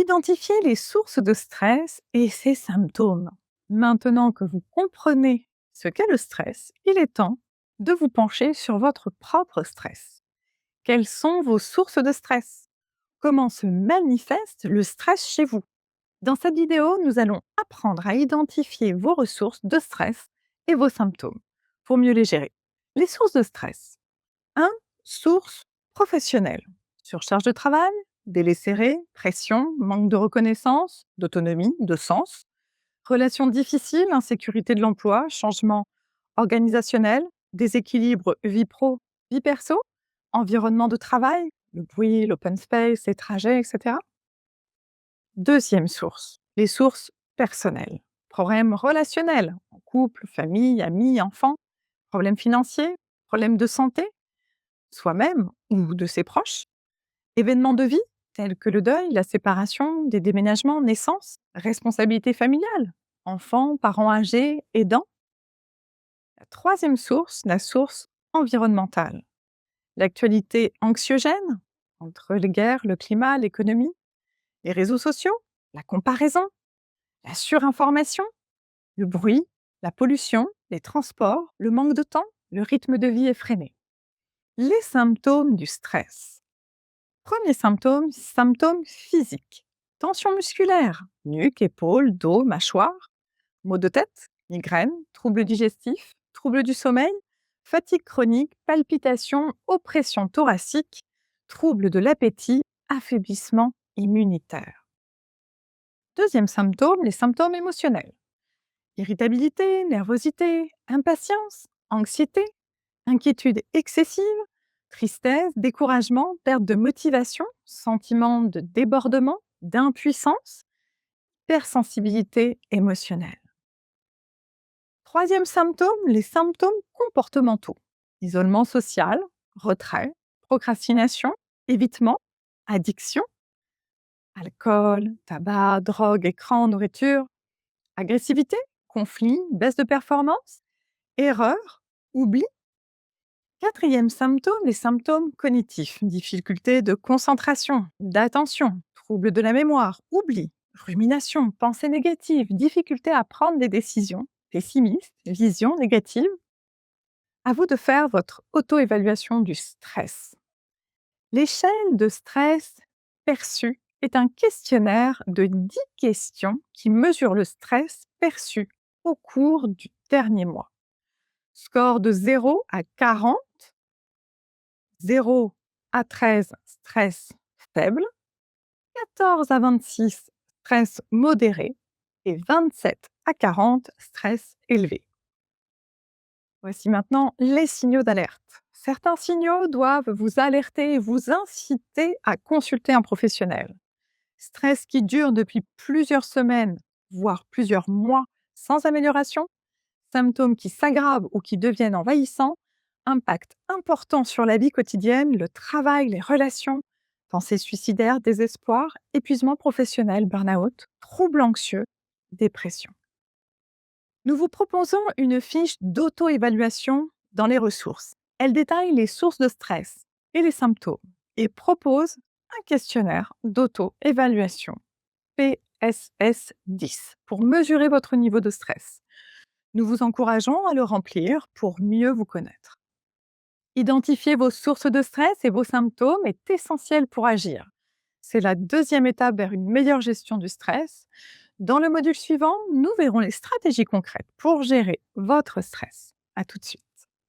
Identifiez les sources de stress et ses symptômes. Maintenant que vous comprenez ce qu'est le stress, il est temps de vous pencher sur votre propre stress. Quelles sont vos sources de stress? Comment se manifeste le stress chez vous? Dans cette vidéo, nous allons apprendre à identifier vos ressources de stress et vos symptômes pour mieux les gérer. Les sources de stress. 1. Source professionnelle. Surcharge de travail, délai serré, pression, manque de reconnaissance, d'autonomie, de sens. Relations difficiles, insécurité de l'emploi, changement organisationnel, déséquilibre vie pro, vie perso, environnement de travail, le bruit, l'open space, les trajets, etc. Deuxième source, les sources personnelles. Problèmes relationnels, en couple, famille, amis, enfants, problèmes financiers, problèmes de santé, soi-même ou de ses proches, événements de vie tels que le deuil, la séparation, des déménagements, naissance, responsabilités familiales, enfants, parents âgés, aidants. La troisième source, la source environnementale. L'actualité anxiogène, entre les guerres, le climat, l'économie, les réseaux sociaux, la comparaison, la surinformation, le bruit, la pollution, les transports, le manque de temps, le rythme de vie effréné. Les symptômes du stress. Premier symptôme, symptômes physiques. Tension musculaire, nuque, épaules, dos, mâchoire, maux de tête, migraine, troubles digestifs, troubles du sommeil, fatigue chronique, palpitations, oppression thoracique, troubles de l'appétit, affaiblissement immunitaire. Deuxième symptôme, les symptômes émotionnels. Irritabilité, nervosité, impatience, anxiété, inquiétude excessive, tristesse, découragement, perte de motivation, sentiment de débordement, d'impuissance, hypersensibilité émotionnelle. Troisième symptôme, les symptômes comportementaux. Isolement social, retrait, procrastination, évitement, addiction, alcool, tabac, drogue, écran, nourriture, agressivité, conflit, baisse de performance, erreur, oubli. Quatrième symptôme, les symptômes cognitifs, difficulté de concentration, d'attention, troubles de la mémoire, oubli, rumination, pensée négative, difficulté à prendre des décisions, pessimiste, vision négative. À vous de faire votre auto-évaluation du stress. L'échelle de stress perçu est un questionnaire de 10 questions qui mesure le stress perçu au cours du dernier mois. Score de 0 à 40, 0 à 13, stress faible, 14 à 26, stress modéré et 27 à 40, stress élevé. Voici maintenant les signaux d'alerte. Certains signaux doivent vous alerter et vous inciter à consulter un professionnel. Stress qui dure depuis plusieurs semaines, voire plusieurs mois sans amélioration, symptômes qui s'aggravent ou qui deviennent envahissants, impact important sur la vie quotidienne, le travail, les relations, pensées suicidaires, désespoir, épuisement professionnel, burn-out, troubles anxieux, dépression. Nous vous proposons une fiche d'auto-évaluation dans les ressources. Elle détaille les sources de stress et les symptômes et propose un questionnaire d'auto-évaluation PSS10 pour mesurer votre niveau de stress. Nous vous encourageons à le remplir pour mieux vous connaître. Identifier vos sources de stress et vos symptômes est essentiel pour agir. C'est la deuxième étape vers une meilleure gestion du stress. Dans le module suivant, nous verrons les stratégies concrètes pour gérer votre stress. À tout de suite.